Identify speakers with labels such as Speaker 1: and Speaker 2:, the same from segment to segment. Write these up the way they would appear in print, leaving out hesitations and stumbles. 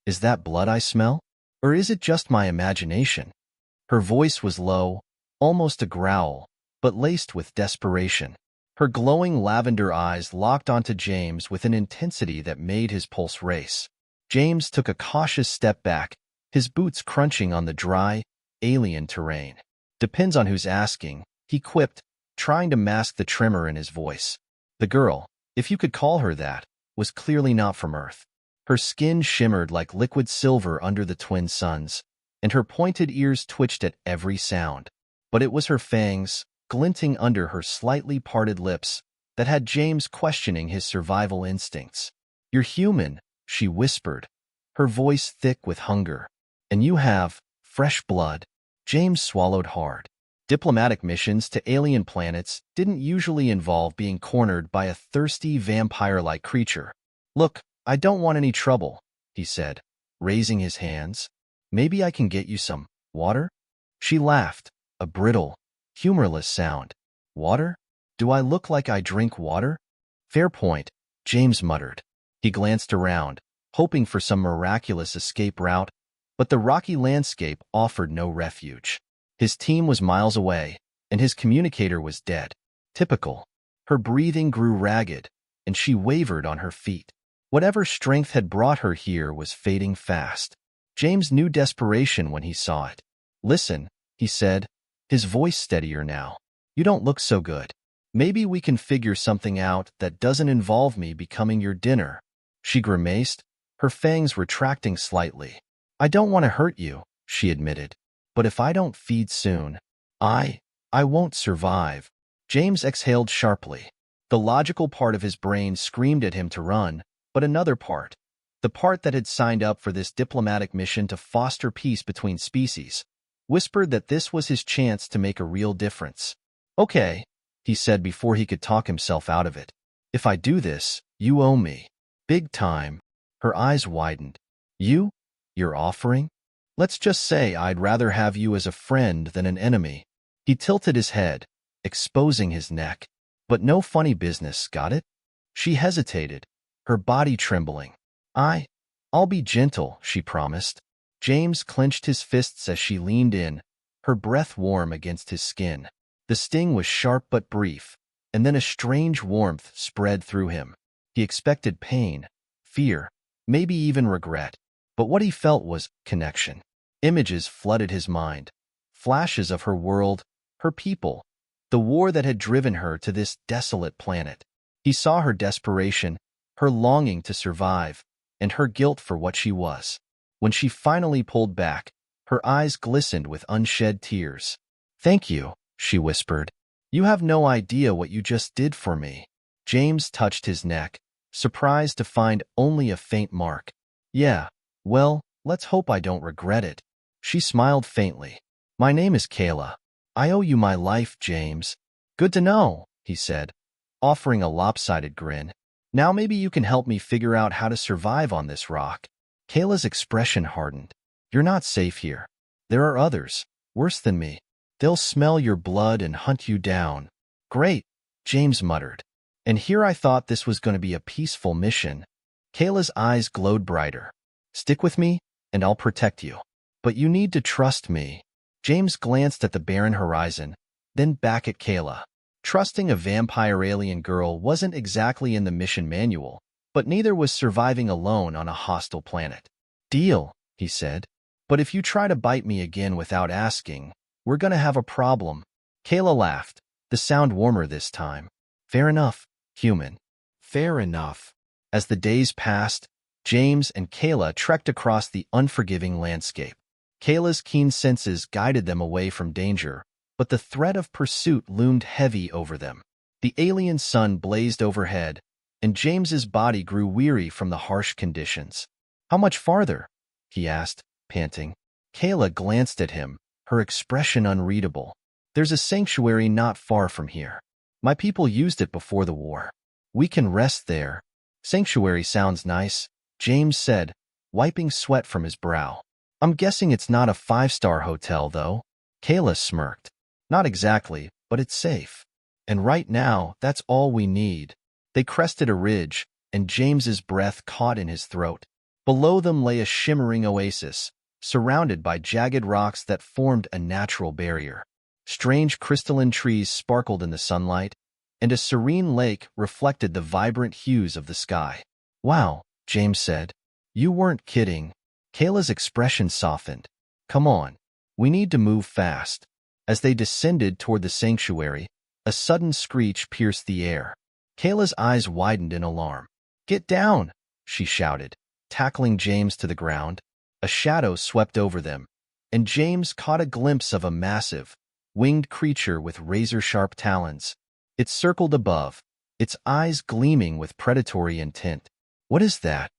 Speaker 1: Is that blood I smell? Or is it just my imagination? Her voice was low, almost a growl, but laced with desperation. Her glowing lavender eyes locked onto James with an intensity that made his pulse race. James took a cautious step back, his boots crunching on the dry, alien terrain. Depends on who's asking, he quipped, trying to mask the tremor in his voice. The girl, if you could call her that, was clearly not from Earth. Her skin shimmered like liquid silver under the twin suns, and her pointed ears twitched at every sound. But it was her fangs, glinting under her slightly parted lips, that had James questioning his survival instincts. "You're human," she whispered, her voice thick with hunger. "And you have fresh blood." James swallowed hard. Diplomatic missions to alien planets didn't usually involve being cornered by a thirsty vampire-like creature. "Look, I don't want any trouble," he said, raising his hands. "Maybe I can get you some water?" She laughed, a brittle, humorless sound. "Water? Do I look like I drink water?" "Fair point," James muttered. He glanced around, hoping for some miraculous escape route, but the rocky landscape offered no refuge. His team was miles away, and his communicator was dead. Typical. Her breathing grew ragged, and she wavered on her feet. Whatever strength had brought her here was fading fast. James knew desperation when he saw it. "Listen," he said, his voice steadier now. "You don't look so good. Maybe we can figure something out that doesn't involve me becoming your dinner." She grimaced, her fangs retracting slightly. "I don't want to hurt you," she admitted. "But if I don't feed soon, I won't survive." James exhaled sharply. The logical part of his brain screamed at him to run, but another part, the part that had signed up for this diplomatic mission to foster peace between species, whispered that this was his chance to make a real difference. "Okay," he said before he could talk himself out of it. "If I do this, you owe me. Big time." Her eyes widened. You're offering? Let's just say I'd rather have you as a friend than an enemy." He tilted his head, exposing his neck. "But no funny business, got it?" She hesitated, her body trembling. I'll be gentle," she promised. James clenched his fists as she leaned in, her breath warm against his skin. The sting was sharp but brief, and then a strange warmth spread through him. He expected pain, fear, maybe even regret. But what he felt was connection. Images flooded his mind, flashes of her world, her people, the war that had driven her to this desolate planet. He saw her desperation, her longing to survive, and her guilt for what she was. When she finally pulled back, her eyes glistened with unshed tears. "Thank you," she whispered. "You have no idea what you just did for me." James touched his neck, surprised to find only a faint mark. "Yeah. Well, let's hope I don't regret it." She smiled faintly. "My name is Kayla. I owe you my life, James." "Good to know," he said, offering a lopsided grin. "Now maybe you can help me figure out how to survive on this rock." Kayla's expression hardened. "You're not safe here. There are others, worse than me. They'll smell your blood and hunt you down." "Great," James muttered. "And here I thought this was going to be a peaceful mission." Kayla's eyes glowed brighter. "Stick with me, and I'll protect you. But you need to trust me." James glanced at the barren horizon, then back at Kayla. Trusting a vampire alien girl wasn't exactly in the mission manual, but neither was surviving alone on a hostile planet. "Deal," he said. "But if you try to bite me again without asking, we're gonna have a problem." Kayla laughed, the sound warmer this time. "Fair enough, human. Fair enough." As the days passed, James and Kayla trekked across the unforgiving landscape. Kayla's keen senses guided them away from danger, but the threat of pursuit loomed heavy over them. The alien sun blazed overhead, and James's body grew weary from the harsh conditions. "How much farther?" he asked, panting. Kayla glanced at him, her expression unreadable. "There's a sanctuary not far from here. My people used it before the war. We can rest there." "Sanctuary sounds nice," James said, wiping sweat from his brow. "I'm guessing it's not a five-star hotel, though." Kayla smirked. "Not exactly, but it's safe. And right now, that's all we need." They crested a ridge, and James's breath caught in his throat. Below them lay a shimmering oasis, surrounded by jagged rocks that formed a natural barrier. Strange crystalline trees sparkled in the sunlight, and a serene lake reflected the vibrant hues of the sky. "Wow," James said. "You weren't kidding." Kayla's expression softened. "Come on. We need to move fast." As they descended toward the sanctuary, a sudden screech pierced the air. Kayla's eyes widened in alarm. "Get down!" she shouted, tackling James to the ground. A shadow swept over them, and James caught a glimpse of a massive, winged creature with razor-sharp talons. It circled above, its eyes gleaming with predatory intent. "What is that?"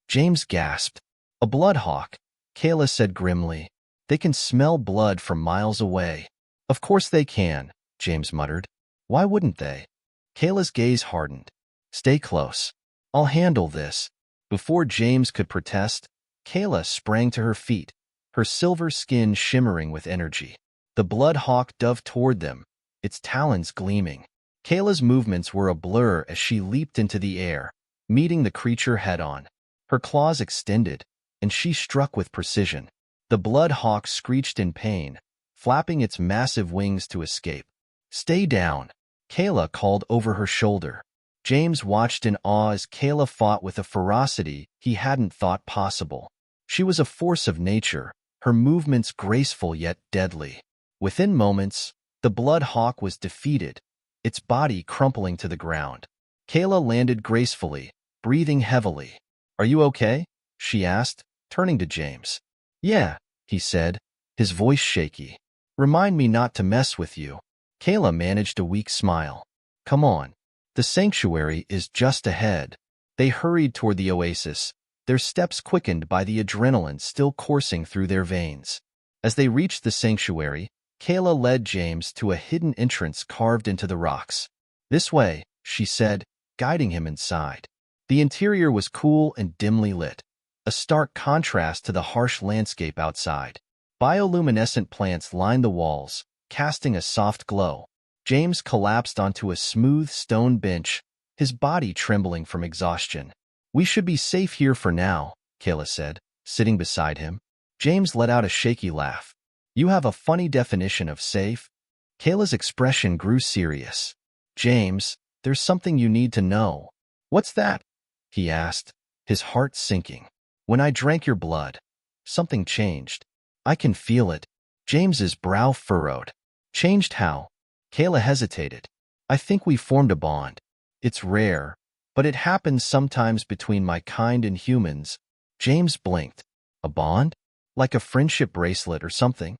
Speaker 1: James gasped. "A bloodhawk," Kayla said grimly. "They can smell blood from miles away." "Of course they can," James muttered. "Why wouldn't they?" Kayla's gaze hardened. "Stay close. I'll handle this." Before James could protest, Kayla sprang to her feet, her silver skin shimmering with energy. The blood hawk dove toward them, its talons gleaming. Kayla's movements were a blur as she leaped into the air, meeting the creature head-on. Her claws extended, and she struck with precision. The blood hawk screeched in pain, flapping its massive wings to escape. "Stay down," Kayla called over her shoulder. James watched in awe as Kayla fought with a ferocity he hadn't thought possible. She was a force of nature, her movements graceful yet deadly. Within moments, the blood hawk was defeated, its body crumpling to the ground. Kayla landed gracefully, breathing heavily. "Are you okay?" she asked, turning to James. "Yeah," he said, his voice shaky. "Remind me not to mess with you." Kayla managed a weak smile. "Come on. The sanctuary is just ahead." They hurried toward the oasis, their steps quickened by the adrenaline still coursing through their veins. As they reached the sanctuary, Kayla led James to a hidden entrance carved into the rocks. "This way," she said, guiding him inside. The interior was cool and dimly lit, a stark contrast to the harsh landscape outside. Bioluminescent plants lined the walls, casting a soft glow. James collapsed onto a smooth stone bench, his body trembling from exhaustion. "We should be safe here for now," Kayla said, sitting beside him. James let out a shaky laugh. "You have a funny definition of safe." Kayla's expression grew serious. "James, there's something you need to know." "What's that?" he asked, his heart sinking. "When I drank your blood, something changed. I can feel it." James's brow furrowed. "Changed how?" Kayla hesitated. "I think we formed a bond. It's rare, but it happens sometimes between my kind and humans." James blinked. "A bond? Like a friendship bracelet or something?"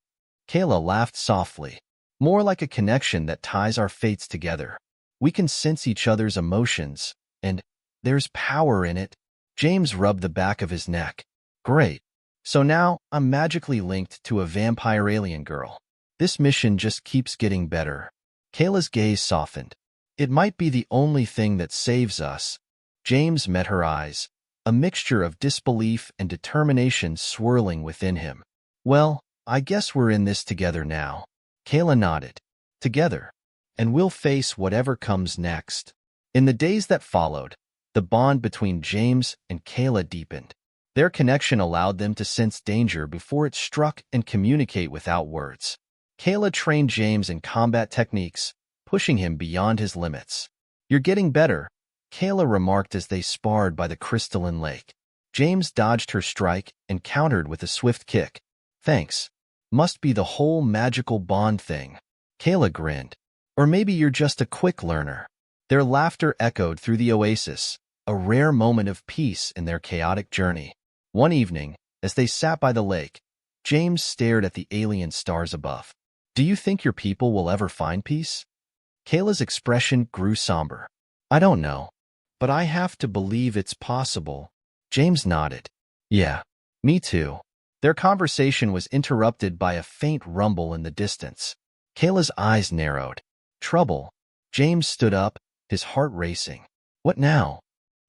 Speaker 1: Kayla laughed softly. "More like a connection that ties our fates together. We can sense each other's emotions, and there's power in it." James rubbed the back of his neck. "Great. So now I'm magically linked to a vampire alien girl. This mission just keeps getting better." Kayla's gaze softened. "It might be the only thing that saves us." James met her eyes, a mixture of disbelief and determination swirling within him. "Well, I guess we're in this together now." Kayla nodded. "Together. And we'll face whatever comes next." In the days that followed, the bond between James and Kayla deepened. Their connection allowed them to sense danger before it struck and communicate without words. Kayla trained James in combat techniques, pushing him beyond his limits. "You're getting better," Kayla remarked as they sparred by the crystalline lake. James dodged her strike and countered with a swift kick. "Thanks. Must be the whole magical bond thing." Kayla grinned. "Or maybe you're just a quick learner." Their laughter echoed through the oasis, a rare moment of peace in their chaotic journey. One evening, as they sat by the lake, James stared at the alien stars above. "Do you think your people will ever find peace?" Kayla's expression grew somber. "I don't know, but I have to believe it's possible." James nodded. "Yeah, me too." Their conversation was interrupted by a faint rumble in the distance. Kayla's eyes narrowed. "Trouble." James stood up, his heart racing. "What now?"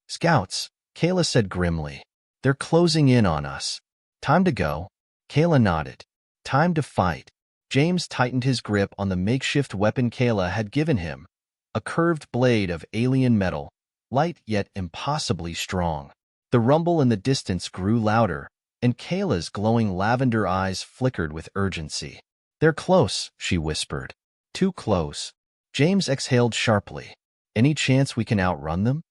Speaker 1: "Scouts," Kayla said grimly. "They're closing in on us." "Time to go." Kayla nodded. "Time to fight." James tightened his grip on the makeshift weapon Kayla had given him, a curved blade of alien metal, light yet impossibly strong. The rumble in the distance grew louder, and Kayla's glowing lavender eyes flickered with urgency. "They're close," she whispered. "Too close." James exhaled sharply. "Any chance we can outrun them?"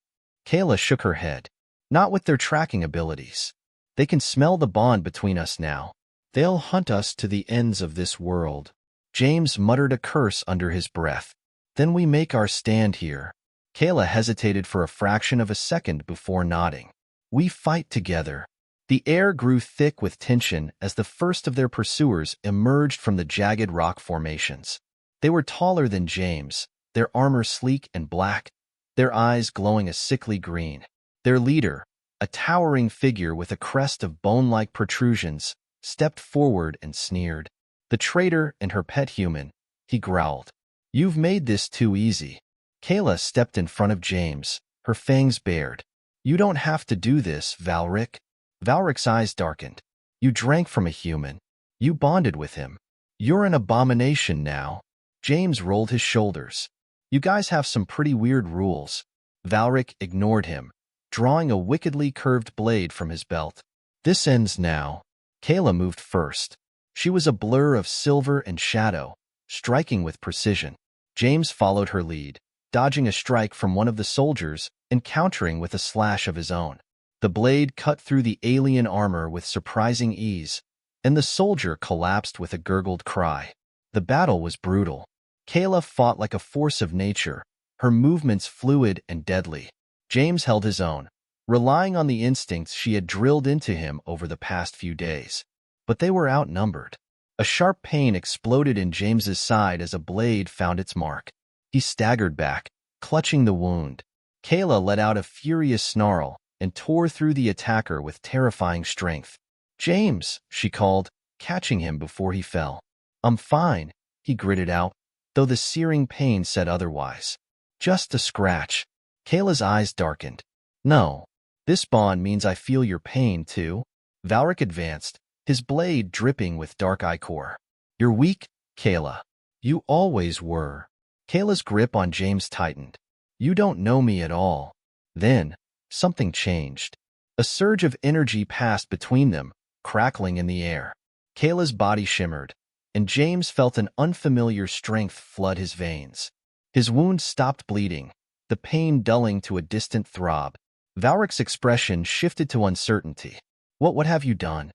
Speaker 1: Kayla shook her head. "Not with their tracking abilities. They can smell the bond between us now. They'll hunt us to the ends of this world." James muttered a curse under his breath. "Then we make our stand here." Kayla hesitated for a fraction of a second before nodding. "We fight together." The air grew thick with tension as the first of their pursuers emerged from the jagged rock formations. They were taller than James, their armor sleek and black, their eyes glowing a sickly green. Their leader, a towering figure with a crest of bone-like protrusions, stepped forward and sneered. "The traitor and her pet human," he growled. "You've made this too easy." Kayla stepped in front of James, her fangs bared. "You don't have to do this, Valric." Valric's eyes darkened. "You drank from a human. You bonded with him. You're an abomination now." James rolled his shoulders. "You guys have some pretty weird rules." Valric ignored him, drawing a wickedly curved blade from his belt. "This ends now." Kayla moved first. She was a blur of silver and shadow, striking with precision. James followed her lead, dodging a strike from one of the soldiers and countering with a slash of his own. The blade cut through the alien armor with surprising ease, and the soldier collapsed with a gurgled cry. The battle was brutal. Kayla fought like a force of nature, her movements fluid and deadly. James held his own, relying on the instincts she had drilled into him over the past few days. But they were outnumbered. A sharp pain exploded in James's side as a blade found its mark. He staggered back, clutching the wound. Kayla let out a furious snarl and tore through the attacker with terrifying strength. "James," she called, catching him before he fell. "I'm fine," he gritted out, though the searing pain said otherwise. "Just a scratch." Kayla's eyes darkened. "No. This bond means I feel your pain, too." Valric advanced, his blade dripping with dark ichor. "You're weak, Kayla. You always were." Kayla's grip on James tightened. "You don't know me at all." Then, something changed. A surge of energy passed between them, crackling in the air. Kayla's body shimmered, and James felt an unfamiliar strength flood his veins. His wound stopped bleeding, the pain dulling to a distant throb. Valric's expression shifted to uncertainty. What have you done?"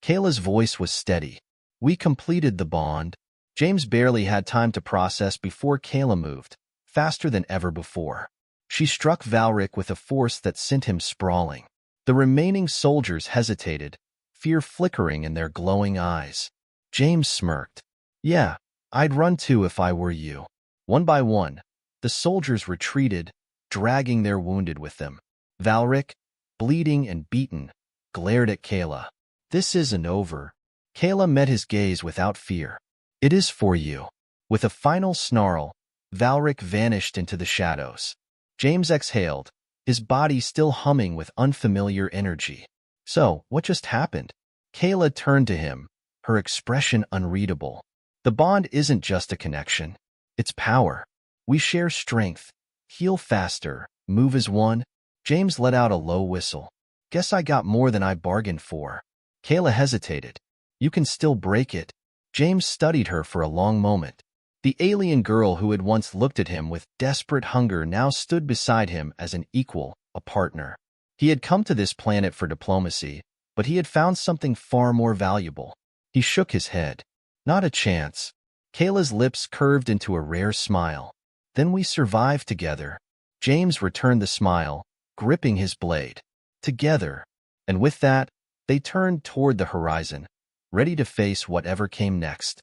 Speaker 1: Kayla's voice was steady. "We completed the bond." James barely had time to process before Kayla moved, faster than ever before. She struck Valric with a force that sent him sprawling. The remaining soldiers hesitated, fear flickering in their glowing eyes. James smirked. "Yeah, I'd run too if I were you." One by one, the soldiers retreated, dragging their wounded with them. Valric, bleeding and beaten, glared at Kayla. "This isn't over." Kayla met his gaze without fear. "It is for you." With a final snarl, Valric vanished into the shadows. James exhaled, his body still humming with unfamiliar energy. "So, what just happened?" Kayla turned to him, her expression unreadable. "The bond isn't just a connection. It's power. We share strength, heal faster, move as one." James let out a low whistle. "Guess I got more than I bargained for." Kayla hesitated. "You can still break it." James studied her for a long moment. The alien girl who had once looked at him with desperate hunger now stood beside him as an equal, a partner. He had come to this planet for diplomacy, but he had found something far more valuable. He shook his head. "Not a chance." Kayla's lips curved into a rare smile. "Then we survived together." James returned the smile, gripping his blade. "Together." And with that, they turned toward the horizon, ready to face whatever came next.